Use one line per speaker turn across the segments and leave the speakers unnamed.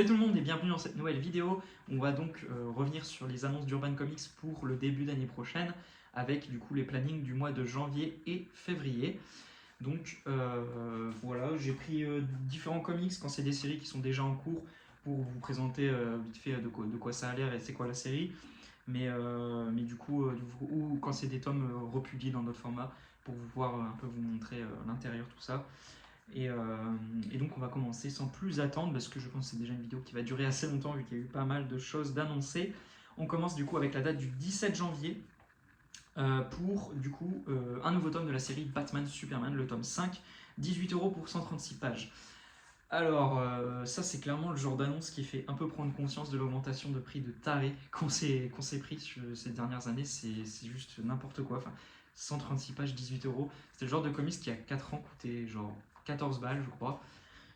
Salut tout le monde et bienvenue dans cette nouvelle vidéo. On va donc revenir sur les annonces d'Urban Comics pour le début d'année prochaine avec du coup les plannings du mois de janvier et février. Donc voilà, j'ai pris différents comics quand c'est des séries qui sont déjà en cours pour vous présenter vite fait de quoi ça a l'air et c'est quoi la série. Mais du coup, ou quand c'est des tomes republiés dans notre format pour vous voir un peu vous montrer l'intérieur, tout ça. Et, euh, et donc on va commencer sans plus attendre parce que je pense que c'est déjà une vidéo qui va durer assez longtemps vu qu'il y a eu pas mal de choses d'annoncer. On commence du coup avec la date du 17 janvier pour du coup un nouveau tome de la série Batman Superman, le tome 5, 18 € pour 136 pages. Alors ça c'est clairement le genre d'annonce qui fait un peu prendre conscience de l'augmentation de prix de taré qu'on s'est pris ces dernières années, c'est juste n'importe quoi. Enfin, 136 pages, 18 €. C'était le genre de comics qui a 4 ans coûtait genre 14 balles, je crois.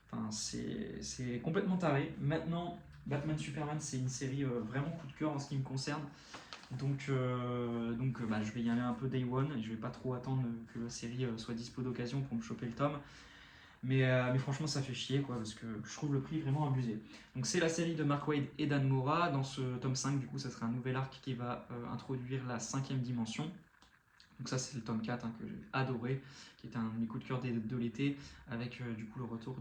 Enfin, c'est complètement taré. Maintenant, Batman Superman, c'est une série vraiment coup de cœur en ce qui me concerne. Donc je vais y aller un peu day one et je vais pas trop attendre que la série soit dispo d'occasion pour me choper le tome. Mais franchement, ça fait chier quoi, parce que je trouve le prix vraiment abusé. Donc c'est la série de Mark Waid et Dan Mora. Dans ce tome 5, du coup, ça sera un nouvel arc qui va introduire la 5e dimension. Donc ça c'est le tome 4 que j'ai adoré, qui est un de mes coups de cœur de l'été, avec du coup le retour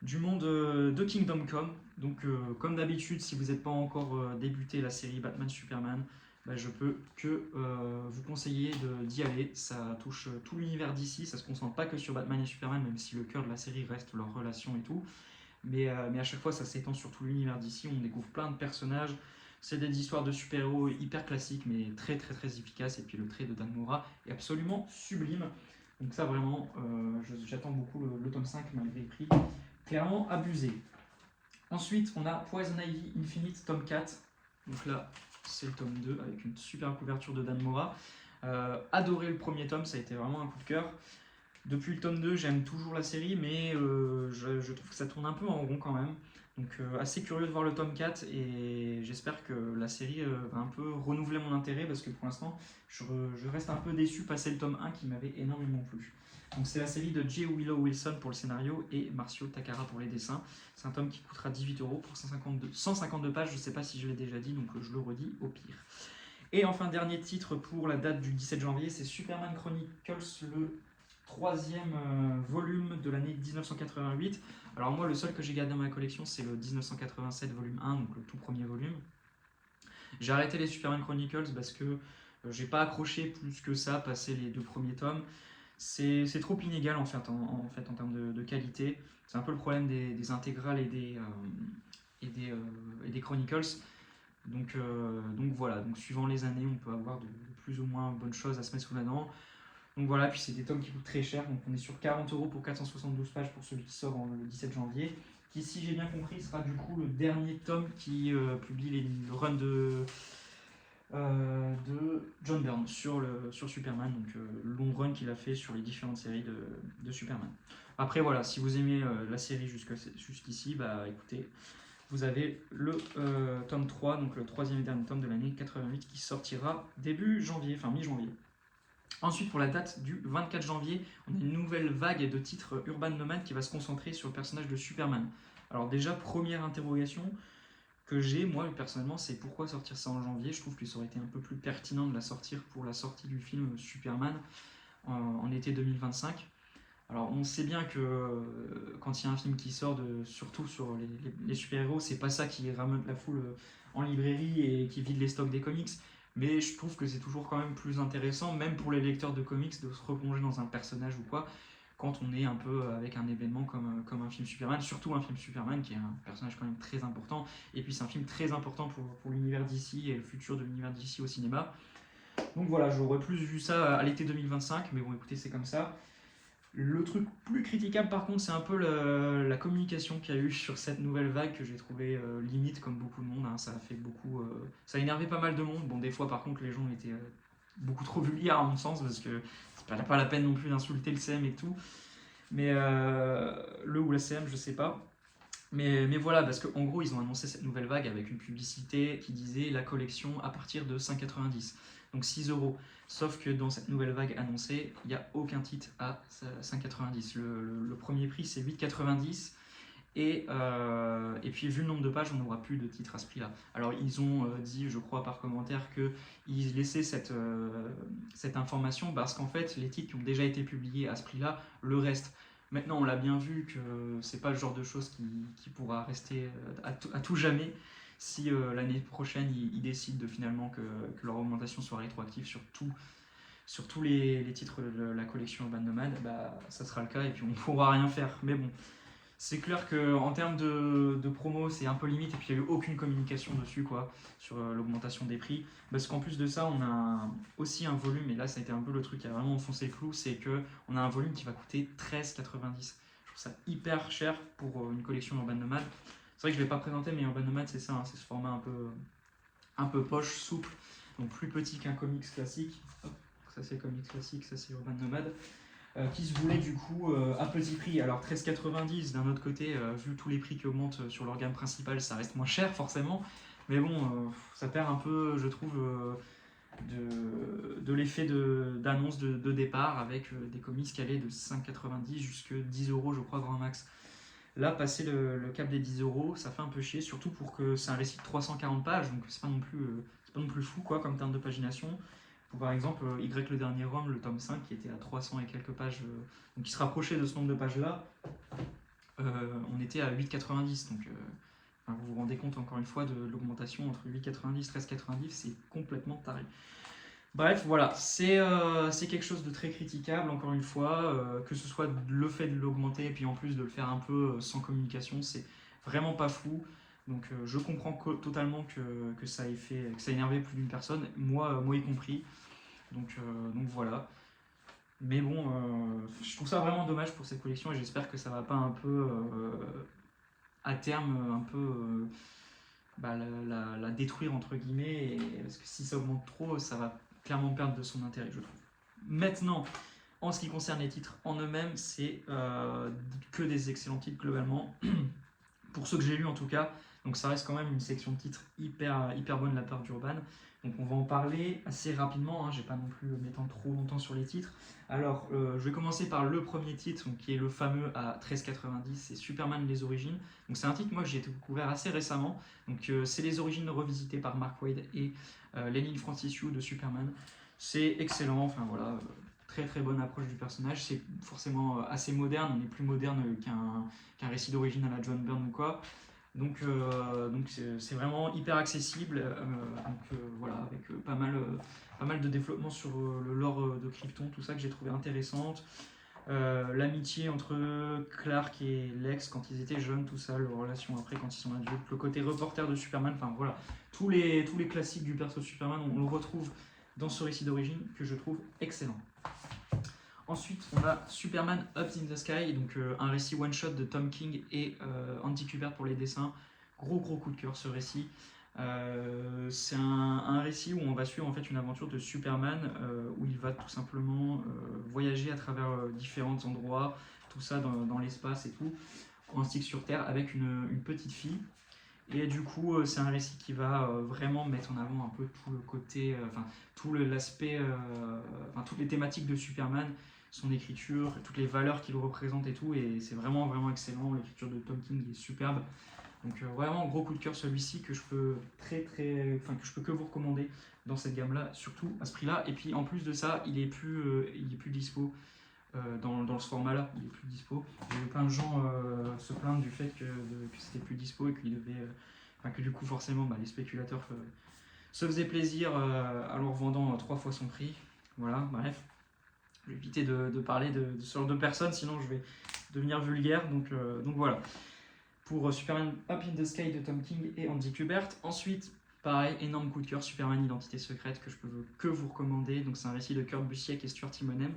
du monde de Kingdom Come. Donc comme d'habitude, si vous n'êtes pas encore débuté la série Batman Superman, bah, je peux que vous conseiller d'y aller. Ça touche tout l'univers d'ici, ça se concentre pas que sur Batman et Superman, même si le cœur de la série reste leur relation et tout. Mais à chaque fois, ça s'étend sur tout l'univers d'ici. On découvre plein de personnages. C'est des histoires de super-héros hyper classiques, mais très très très efficaces. Et puis le trait de Dan Mora est absolument sublime. Donc ça vraiment, j'attends beaucoup le tome 5 malgré le prix. Clairement abusé. Ensuite, on a Poison Ivy Infinite tome 4. Donc là, c'est le tome 2 avec une super couverture de Dan Mora. Adoré le premier tome, ça a été vraiment un coup de cœur. Depuis le tome 2, j'aime toujours la série, mais je trouve que ça tourne un peu en rond quand même. Donc assez curieux de voir le tome 4 et j'espère que la série va un peu renouveler mon intérêt parce que pour l'instant, je reste un peu déçu passé le tome 1 qui m'avait énormément plu. Donc c'est la série de J. Willow Wilson pour le scénario et Marcio Takara pour les dessins. C'est un tome qui coûtera 18 € pour 152 pages, je ne sais pas si je l'ai déjà dit, donc je le redis au pire. Et enfin, dernier titre pour la date du 17 janvier, c'est Superman Chronicles, le troisième volume de l'année 1988. Alors moi, le seul que j'ai gardé dans ma collection, c'est le 1987 volume 1, donc le tout premier volume. J'ai arrêté les Superman Chronicles parce que j'ai pas accroché plus que ça, passé les 2 premiers tomes. C'est trop inégal en fait en termes de qualité. C'est un peu le problème des intégrales et des Chronicles. Donc voilà, donc suivant les années, on peut avoir de plus ou moins bonnes choses à se mettre sous la dent. Donc voilà, puis c'est des tomes qui coûtent très cher, donc on est sur 40 € pour 472 pages pour celui qui sort le 17 janvier, qui, si j'ai bien compris, sera du coup le dernier tome qui publie le run de John Byrne sur Superman, donc le long run qu'il a fait sur les différentes séries de Superman. Après voilà, si vous aimez la série jusqu'ici, bah écoutez, vous avez le tome 3, donc le troisième et dernier tome de l'année 88 qui sortira début janvier, enfin mi-janvier. Ensuite, pour la date du 24 janvier, on a une nouvelle vague de titres Urban Nomad qui va se concentrer sur le personnage de Superman. Alors déjà, première interrogation que j'ai, moi personnellement, c'est pourquoi sortir ça en janvier. Je trouve que ça aurait été un peu plus pertinent de la sortir pour la sortie du film Superman en été 2025. Alors on sait bien que quand il y a un film qui sort, surtout sur les super-héros, c'est pas ça qui ramène la foule en librairie et qui vide les stocks des comics. Mais je trouve que c'est toujours quand même plus intéressant, même pour les lecteurs de comics, de se replonger dans un personnage ou quoi, quand on est un peu avec un événement comme un film Superman, surtout un film Superman qui est un personnage quand même très important. Et puis c'est un film très important pour l'univers d'ici et le futur de l'univers d'ici au cinéma. Donc voilà, j'aurais plus vu ça à l'été 2025, mais bon écoutez, c'est comme ça. Le truc plus critiquable par contre, c'est un peu la communication qu'il y a eu sur cette nouvelle vague que j'ai trouvé limite comme beaucoup de monde. Ça a fait beaucoup, ça a énervé pas mal de monde. Bon, des fois par contre, les gens étaient beaucoup trop vulgaires à mon sens parce que c'est pas la peine non plus d'insulter le CM et tout. Mais le ou la CM, je sais pas. Mais voilà, parce qu'en gros, ils ont annoncé cette nouvelle vague avec une publicité qui disait la collection à partir de 5,90, donc 6 €. Sauf que dans cette nouvelle vague annoncée, il n'y a aucun titre à 5,90. Le premier prix, c'est 8,90. Et puis vu le nombre de pages, on n'aura plus de titres à ce prix-là. Alors ils ont dit, je crois par commentaire, qu'ils laissaient cette information parce qu'en fait les titres qui ont déjà été publiés à ce prix-là le restent. Maintenant on l'a bien vu que c'est pas le genre de choses qui pourra rester à tout jamais si l'année prochaine ils décident finalement que leur augmentation soit rétroactive sur tous les titres de la collection Urban Nomad, bah, ça sera le cas et puis on ne pourra rien faire. Mais bon, c'est clair qu'en termes de promo, c'est un peu limite et puis il n'y a eu aucune communication dessus, quoi, sur l'augmentation des prix. Parce qu'en plus de ça, on a aussi un volume, et là ça a été un peu le truc qui a vraiment enfoncé le clou, c'est qu'on a un volume qui va coûter 13,90. Je trouve ça hyper cher pour une collection Urban Nomad. C'est vrai que je ne l'ai pas présenté, mais Urban Nomad c'est ça, hein, c'est ce format un peu poche, souple, donc plus petit qu'un comics classique. Hop, ça c'est comics classique, ça c'est Urban Nomad. Qui se voulait du coup à petit prix. Alors 13,90 d'un autre côté, vu tous les prix qui augmentent sur leur gamme principale, ça reste moins cher forcément. Mais bon, ça perd un peu, je trouve, de l'effet d'annonce de départ avec des comics qui allaient de 5,90 jusqu'à 10 euros, je crois, grand max. Là, passer le cap des 10 euros, ça fait un peu chier, surtout pour que c'est un récit de 340 pages, donc c'est pas non plus fou quoi, comme terme de pagination. Par exemple, Y le dernier Rome, le tome 5, qui était à 300 et quelques pages, donc qui se rapprochait de ce nombre de pages-là, on était à 8,90. Donc vous vous rendez compte encore une fois de l'augmentation entre 8,90 et 13,90, c'est complètement taré. Bref, voilà, c'est quelque chose de très critiquable, encore une fois, que ce soit le fait de l'augmenter et puis en plus de le faire un peu sans communication, c'est vraiment pas fou. Donc je comprends totalement que ça ait énervé plus d'une personne, moi y compris. Donc voilà. Mais bon, je trouve ça vraiment dommage pour cette collection et j'espère que ça va pas un peu, à terme, un peu la détruire entre guillemets, parce que si ça augmente trop, ça va clairement perdre de son intérêt, je trouve. Maintenant, en ce qui concerne les titres en eux-mêmes, c'est que des excellents titres globalement, pour ceux que j'ai lus en tout cas. Donc ça reste quand même une section de titres hyper bonne de la part d'Urban. Donc on va en parler assez rapidement, hein, je ne vais pas non plus m'étendre trop longtemps sur les titres. Alors je vais commencer par le premier titre, donc, qui est le fameux à 13,90, c'est Superman les origines. Donc c'est un titre moi que j'ai découvert assez récemment. Donc c'est les origines revisitées par Mark Waid et Lenin Francis Yu de Superman. C'est excellent, enfin voilà, très très bonne approche du personnage. C'est forcément assez moderne, on est plus moderne qu'un récit d'origine à la John Byrne ou quoi. Donc c'est vraiment hyper accessible, voilà, avec pas mal de développement sur le lore de Krypton, tout ça que j'ai trouvé intéressante. L'amitié entre Clark et Lex quand ils étaient jeunes, tout ça, leur relation après quand ils sont adultes, le côté reporter de Superman, enfin voilà, tous les classiques du perso de Superman, on le retrouve dans ce récit d'origine que je trouve excellent. Ensuite, on a Superman Up in the Sky, donc un récit one-shot de Tom King et Andy Kubert pour les dessins. Gros coup de cœur ce récit. C'est un récit où on va suivre en fait une aventure de Superman où il va tout simplement voyager à travers différents endroits, tout ça dans l'espace et tout, ainsi que sur Terre avec une petite fille. Et du coup, c'est un récit qui va vraiment mettre en avant un peu tout le côté, tout l'aspect, toutes les thématiques de Superman, son écriture, toutes les valeurs qu'il représente et tout, et c'est vraiment excellent. L'écriture de Tom King est superbe. Donc vraiment gros coup de cœur celui-ci que je peux que je peux que vous recommander dans cette gamme-là, surtout à ce prix-là. Et puis en plus de ça, il est plus dispo dans ce format-là, il est plus dispo. J'ai vu plein de gens se plaindre du fait que c'était plus dispo et qu'il devait, que du coup forcément les spéculateurs se faisaient plaisir en le revendant 3 fois son prix. Voilà, bref. Je vais éviter de parler de ce genre de personnes, sinon je vais devenir vulgaire. Donc voilà. Pour Superman Up in the Sky de Tom King et Andy Kubert. Ensuite, pareil, énorme coup de cœur, Superman Identité Secrète, que je peux que vous recommander. Donc c'est un récit de Kurt Busiek et Stuart Immonen.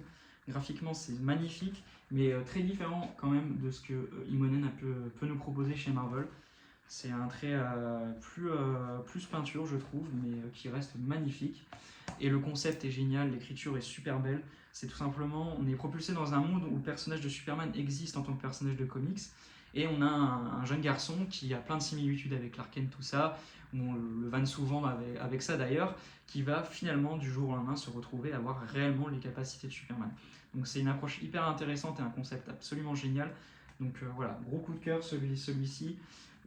Graphiquement, c'est magnifique, mais très différent quand même de ce que Immonen peut nous proposer chez Marvel. C'est un trait plus peinture, je trouve, mais qui reste magnifique. Et le concept est génial, l'écriture est super belle. C'est tout simplement, on est propulsé dans un monde où le personnage de Superman existe en tant que personnage de comics. Et on a un jeune garçon qui a plein de similitudes avec Clark Kent, tout ça. On le vanne souvent avec ça d'ailleurs, qui va finalement du jour au lendemain se retrouver à avoir réellement les capacités de Superman. Donc c'est une approche hyper intéressante et un concept absolument génial. Donc voilà, gros coup de cœur celui-ci.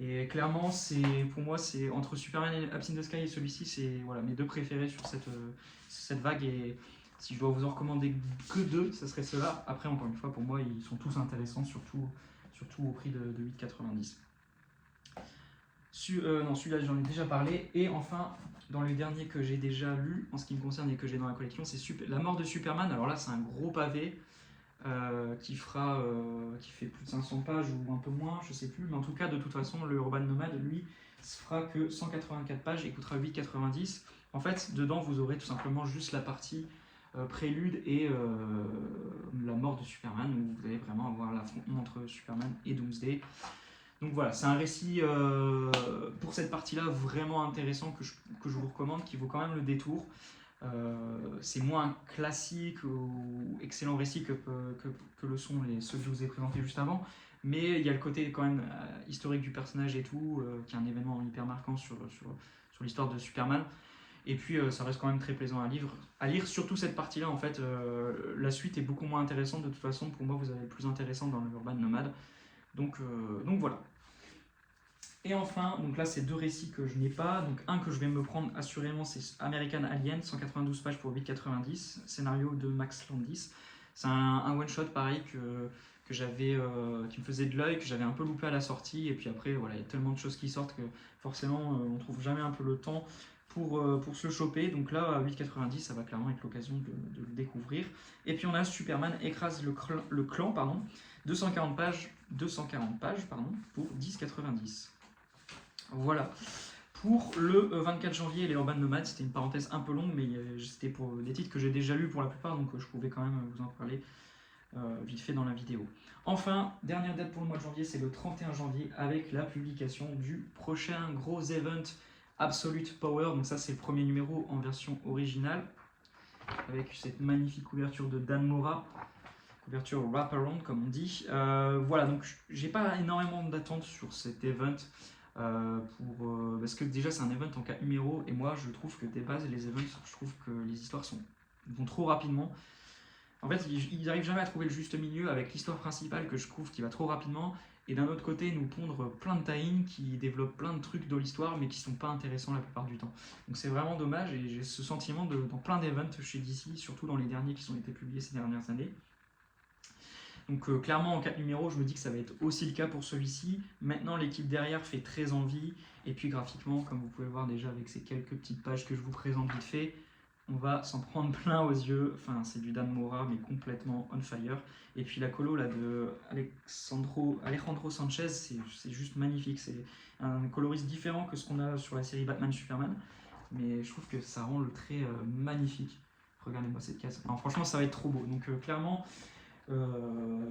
Et clairement, pour moi, c'est entre Superman et Absinthe the Sky et celui-ci, c'est voilà, mes deux préférés sur cette vague. Et si je dois vous en recommander que deux, ça serait ceux-là. Après, encore une fois, pour moi, ils sont tous intéressants, surtout au prix de 8,90. Non, celui-là, j'en ai déjà parlé. Et enfin, dans les derniers que j'ai déjà lus, en ce qui me concerne et que j'ai dans la collection, c'est La mort de Superman. Alors là, c'est un gros pavé. Qui fait plus de 500 pages ou un peu moins, je sais plus, mais en tout cas, de toute façon, le Urban Nomad, lui, se fera que 184 pages et coûtera 8,90. En fait, dedans, vous aurez tout simplement juste la partie prélude et la mort de Superman, où vous allez vraiment avoir l'affrontement entre Superman et Doomsday. Donc voilà, c'est un récit pour cette partie-là vraiment intéressant que je vous recommande, qui vaut quand même le détour. C'est moins classique ou excellent récit que le sont ceux que je vous ai présentés juste avant, mais il y a le côté quand même historique du personnage et tout, qui est un événement hyper marquant sur l'histoire de Superman. Et puis ça reste quand même très plaisant à lire, surtout cette partie-là en fait. La suite est beaucoup moins intéressante, de toute façon pour moi vous avez le plus intéressant dans le Urban Nomad. Donc voilà. Et enfin, donc là c'est deux récits que je n'ai pas. Donc un que je vais me prendre assurément, c'est American Alien, 192 pages pour 8,90, scénario de Max Landis. C'est un one-shot pareil que j'avais, qui me faisait de l'œil, que j'avais un peu loupé à la sortie. Et puis après, voilà, il y a tellement de choses qui sortent que forcément on trouve jamais un peu le temps pour se le choper. Donc là, à 8,90, ça va clairement être l'occasion de le découvrir. Et puis on a Superman écrase le clan, 240 pages pour 10,90. Voilà. Pour le 24 janvier, les Urban Nomads, c'était une parenthèse un peu longue, mais c'était pour des titres que j'ai déjà lus pour la plupart, donc je pouvais quand même vous en parler vite fait dans la vidéo. Enfin, dernière date pour le mois de janvier, c'est le 31 janvier avec la publication du prochain gros event Absolute Power. Donc ça, c'est le premier numéro en version originale, avec cette magnifique couverture de Dan Mora. Couverture wraparound comme on dit. Voilà, donc j'ai pas énormément d'attentes sur cet event parce que déjà c'est un event en 4 numéros et moi je trouve que des bases les events, je trouve que les histoires vont trop rapidement. En fait, ils n'arrivent jamais à trouver le juste milieu avec l'histoire principale que je trouve qui va trop rapidement et d'un autre côté nous pondre plein de tie-in qui développent plein de trucs dans l'histoire mais qui sont pas intéressants la plupart du temps. Donc c'est vraiment dommage et j'ai ce sentiment dans plein d'events chez DC, surtout dans les derniers qui ont été publiés ces dernières années. Donc clairement en 4 numéros, je me dis que ça va être aussi le cas pour celui-ci. Maintenant l'équipe derrière fait très envie. Et puis graphiquement, comme vous pouvez le voir déjà avec ces quelques petites pages que je vous présente vite fait, on va s'en prendre plein aux yeux. Enfin c'est du Dan Mora mais complètement on fire. Et puis la colo là de Alejandro Sanchez, c'est juste magnifique. C'est un coloriste différent que ce qu'on a sur la série Batman Superman. Mais je trouve que ça rend le trait magnifique. Regardez-moi cette case. Alors, franchement ça va être trop beau. Donc clairement...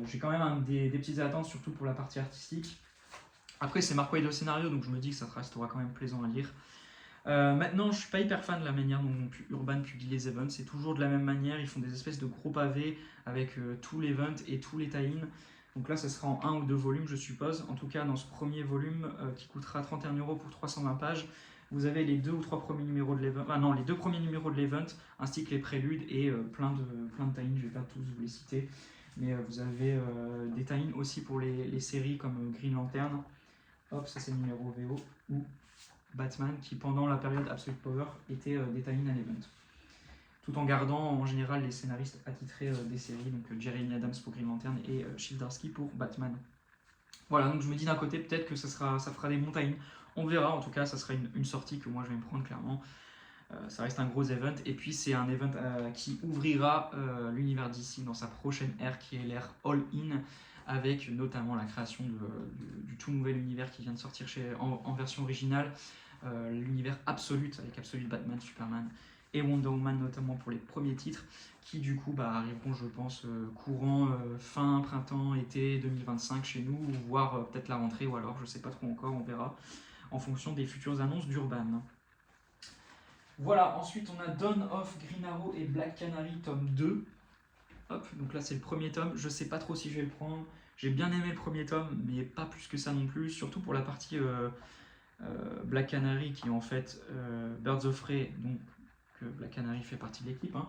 j'ai quand même des petites attentes, surtout pour la partie artistique. Après, c'est Mark Waid au scénario, donc je me dis que ça restera quand même plaisant à lire. Maintenant, je suis pas hyper fan de la manière dont Urban publie les events. C'est toujours de la même manière. Ils font des espèces de gros pavés avec tout l'event et tous les tie-in. Donc là, ça sera en 1 ou 2 volumes, je suppose. En tout cas, dans ce premier volume qui coûtera 31€ pour 320 pages, vous avez les 2 ou 3 premiers numéros de l'event. Ah non, les 2 premiers numéros de l'event, ainsi que les préludes et plein de tie-in. Je vais pas tous vous les citer. Mais vous avez des tie-in aussi pour les séries comme Green Lantern, hop, ça c'est le numéro VO, ou Batman, qui pendant la période Absolute Power était des tie-in à l'event. Tout en gardant en général les scénaristes attitrés des séries, donc Jeremy Adams pour Green Lantern et Chip Zdarsky pour Batman. Voilà, donc je me dis d'un côté peut-être que ça fera des bons tie-in. On verra, en tout cas ça sera une sortie que moi je vais me prendre clairement. Ça reste un gros event et puis c'est un event qui ouvrira l'univers d'ici dans sa prochaine ère qui est l'ère All-In avec notamment la création du tout nouvel univers qui vient de sortir en version originale, l'univers Absolute avec Absolute Batman, Superman et Wonder Woman notamment pour les premiers titres qui du coup arriveront je pense courant fin printemps été 2025 chez nous, voire peut-être la rentrée ou alors je sais pas trop encore, on verra en fonction des futures annonces d'Urban. Voilà, ensuite on a Dawn of Green Arrow et Black Canary tome 2. Hop, donc là c'est le premier tome, je sais pas trop si je vais le prendre. J'ai bien aimé le premier tome, mais pas plus que ça non plus, surtout pour la partie Black Canary qui est en fait Birds of Prey, donc Black Canary fait partie de l'équipe, hein,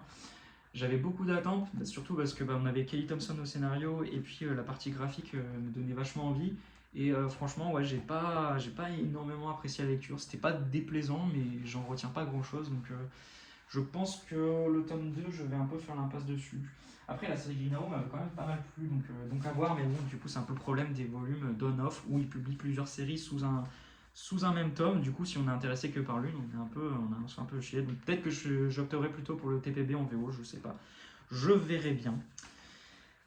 J'avais beaucoup d'attentes, surtout parce que on avait Kelly Thompson au scénario et puis la partie graphique me donnait vachement envie. Et franchement, ouais, j'ai pas énormément apprécié la lecture. C'était pas déplaisant, mais j'en retiens pas grand chose. Donc je pense que le tome 2, je vais un peu faire l'impasse dessus. Après, la série Green Arrow m'avait quand même pas mal plu, donc à voir. Mais bon, du coup, c'est un peu le problème des volumes d'on-off où ils publient plusieurs séries sous un même tome. Du coup, si on est intéressé que par l'une, on se fait un peu chier. Donc peut-être que j'opterai plutôt pour le TPB en VO, je sais pas. Je verrai bien.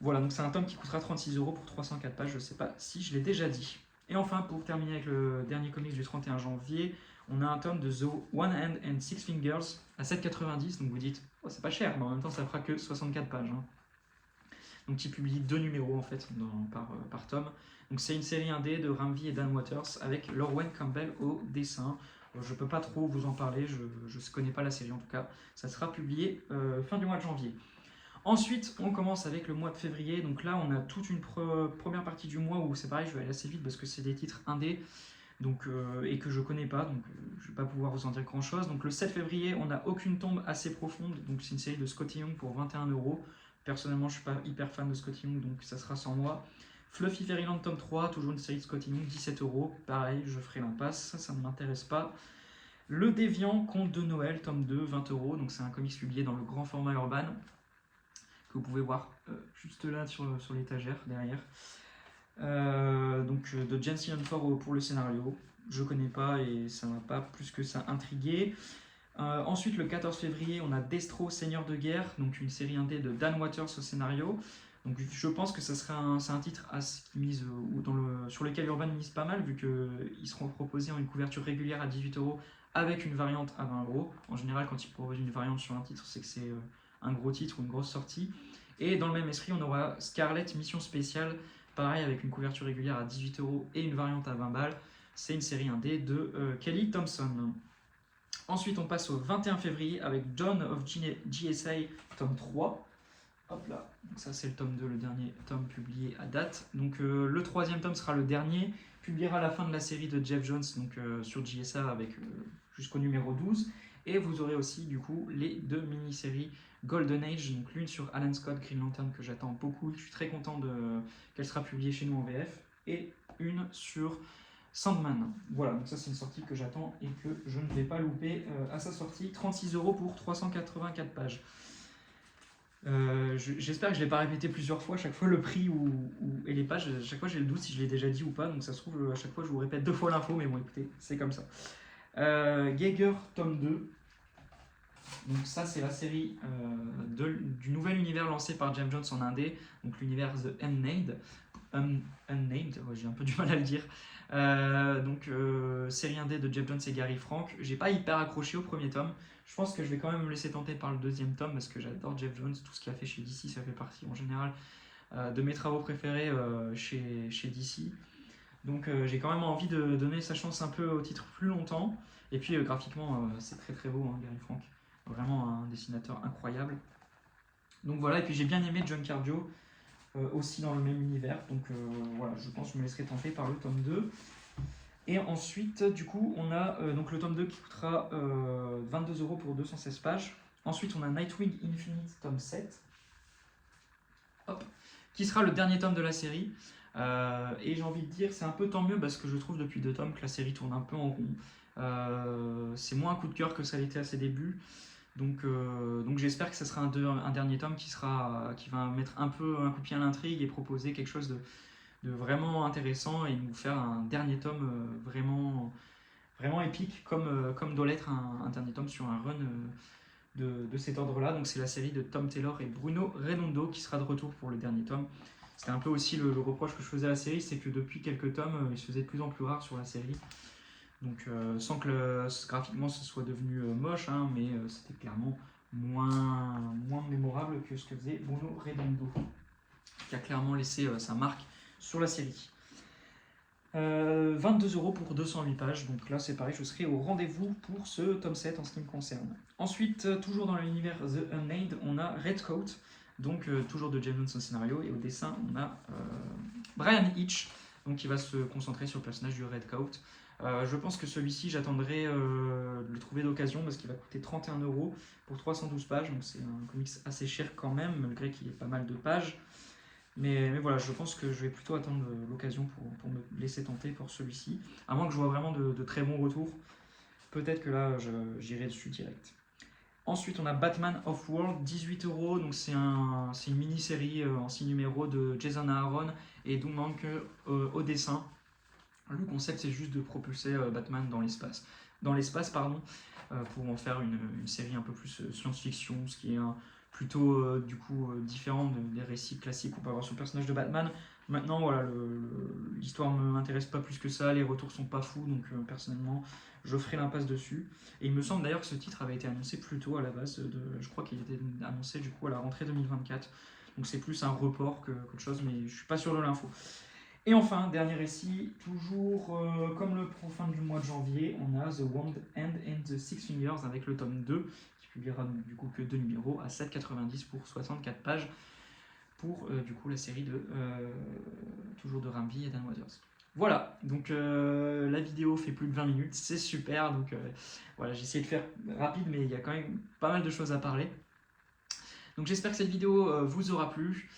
Voilà, donc c'est un tome qui coûtera 36€ pour 304 pages, je sais pas si je l'ai déjà dit. Et enfin, pour terminer avec le dernier comics du 31 janvier, on a un tome de The One Hand and Six Fingers à 7,90, donc vous dites, oh, c'est pas cher, mais en même temps ça fera que 64 pages. Hein. Donc il publie 2 numéros en fait par tome. Donc c'est une série indé de Ramvi et Dan Waters avec Lorwen Campbell au dessin. Je peux pas trop vous en parler, je ne connais pas la série en tout cas. Ça sera publié fin du mois de janvier. Ensuite, on commence avec le mois de février. Donc là, on a toute une première partie du mois où c'est pareil, je vais aller assez vite parce que c'est des titres indés et que je connais pas, donc je vais pas pouvoir vous en dire grand chose. Donc le 7 février, on n'a aucune tombe assez profonde. Donc c'est une série de Scotty Young pour 21€. Personnellement, je suis pas hyper fan de Scotty Young, donc ça sera sans moi. Fluffy Fairyland tome 3, toujours une série de Scotty Young, 17€. Pareil, je ferai l'impasse, ça ne m'intéresse pas. Le Déviant, Conte de Noël, tome 2, 20€. Donc c'est un comics publié dans le grand format Urban que vous pouvez voir juste là sur l'étagère derrière. Donc de Jensen Ford pour le scénario. Je connais pas et ça m'a pas plus que ça intrigué. Ensuite, le 14 février, on a Destro, Seigneur de guerre, donc une série indé de Dan Waters au scénario. Donc je pense que c'est un titre qui mise, sur lequel Urban mise pas mal, vu qu'ils seront proposés en une couverture régulière à 18€ avec une variante à 20€. En général, quand ils proposent une variante sur un titre, c'est que c'est un gros titre ou une grosse sortie. Et dans le même esprit, on aura Scarlet Mission Spéciale, pareil avec une couverture régulière à 18€ et une variante à 20 balles. C'est une série indé de Kelly Thompson. Ensuite, on passe au 21 février avec Dawn of GSA, tome 3. Hop là, donc ça c'est le tome 2, le dernier tome publié à date. Donc le troisième tome sera le dernier, publiera la fin de la série de Jeff Jones donc, sur GSA avec jusqu'au numéro 12. Et vous aurez aussi du coup les 2 mini-séries Golden Age, donc l'une sur Alan Scott, Green Lantern que j'attends beaucoup, je suis très content qu'elle sera publiée chez nous en VF, et une sur Sandman. Voilà, donc ça c'est une sortie que j'attends et que je ne vais pas louper à sa sortie. 36€ pour 384 pages. J'espère que je ne l'ai pas répété plusieurs fois, chaque fois le prix et les pages, chaque fois j'ai le doute si je l'ai déjà dit ou pas, donc ça se trouve à chaque fois je vous répète 2 fois l'info, mais bon écoutez, c'est comme ça. Geiger tome 2, donc ça c'est la série du nouvel univers lancé par James Jones en indé, donc l'univers The Unnamed, ouais, j'ai un peu du mal à le dire. Série indé de Jeff Jones et Gary Frank. J'ai pas hyper accroché au premier tome. Je pense que je vais quand même me laisser tenter par le deuxième tome parce que j'adore Jeff Jones, tout ce qu'il a fait chez DC, ça fait partie en général de mes travaux préférés chez DC. Donc j'ai quand même envie de donner sa chance un peu au titre plus longtemps. Et puis graphiquement, c'est très très beau, hein, Gary Frank. Vraiment un dessinateur incroyable. Donc voilà, et puis j'ai bien aimé John Cardio, aussi dans le même univers. Donc voilà, je pense que je me laisserai tenter par le tome 2. Et ensuite, du coup, on a donc le tome 2 qui coûtera 22€ pour 216 pages. Ensuite, on a Nightwing Infinite, tome 7. Hop, qui sera le dernier tome de la série. Et j'ai envie de dire, c'est un peu tant mieux parce que je trouve depuis 2 tomes que la série tourne un peu en rond. C'est moins un coup de cœur que ça l'était à ses débuts. Donc j'espère que ce sera un dernier tome qui va mettre un peu un coup de pied à l'intrigue et proposer quelque chose de vraiment intéressant et nous faire un dernier tome vraiment, vraiment épique comme doit l'être un dernier tome sur un run de cet ordre-là. Donc c'est la série de Tom Taylor et Bruno Redondo qui sera de retour pour le dernier tome. C'était un peu aussi le reproche que je faisais à la série, c'est que depuis quelques tomes, il se faisait de plus en plus rare sur la série. Donc sans que graphiquement ce soit devenu moche, hein, mais c'était clairement moins mémorable que ce que faisait Bruno Redondo, qui a clairement laissé sa marque sur la série. 22€ pour 208 pages, donc là c'est pareil, je serai au rendez-vous pour ce tome 7 en ce qui me concerne. Ensuite, toujours dans l'univers The Unnamed, on a Redcoat, donc toujours de James Jones au scénario, et au dessin on a Brian Hitch, donc qui va se concentrer sur le personnage du Redcoat. Je pense que celui-ci, j'attendrai de le trouver d'occasion parce qu'il va coûter 31 € pour 312 pages. Donc c'est un comics assez cher quand même, malgré qu'il y ait pas mal de pages. Mais voilà, je pense que je vais plutôt attendre l'occasion pour me laisser tenter pour celui-ci. À moins que je vois vraiment de très bons retours. Peut-être que là, j'irai dessus direct. Ensuite, on a Batman Off-World, 18 €. Donc c'est une mini-série en 6 numéros de Jason Aaron et Doug Mahnke au dessin. Le concept, c'est juste de propulser Batman dans l'espace. Pour en faire une série un peu plus science-fiction, ce qui est plutôt différent des récits classiques qu'on peut avoir sur le personnage de Batman. Maintenant, voilà, l'histoire ne m'intéresse pas plus que ça, les retours sont pas fous, donc personnellement, je ferai l'impasse dessus. Et il me semble d'ailleurs que ce titre avait été annoncé plus tôt à la base, je crois qu'il était annoncé du coup à la rentrée 2024. Donc c'est plus un report qu'autre chose, mais je suis pas sûr de l'info. Et enfin, dernier récit, toujours comme le fin du mois de janvier, on a The Wand Hand and the Six Fingers avec le tome 2, qui publiera du coup que 2 numéros à 7,90 pour 64 pages, pour du coup la série toujours de Rambi et Dan Wathers. Voilà, donc la vidéo fait plus de 20 minutes, c'est super, donc voilà, j'ai essayé de faire rapide, mais il y a quand même pas mal de choses à parler. Donc j'espère que cette vidéo vous aura plu.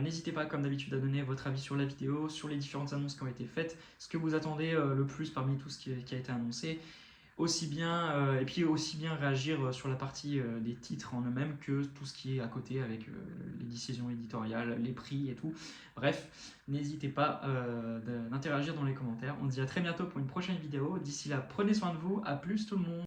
N'hésitez pas, comme d'habitude, à donner votre avis sur la vidéo, sur les différentes annonces qui ont été faites, ce que vous attendez le plus parmi tout ce qui a été annoncé, et puis aussi bien réagir sur la partie des titres en eux-mêmes que tout ce qui est à côté avec les décisions éditoriales, les prix et tout. Bref, n'hésitez pas d'interagir dans les commentaires. On se dit à très bientôt pour une prochaine vidéo. D'ici là, prenez soin de vous. À plus tout le monde.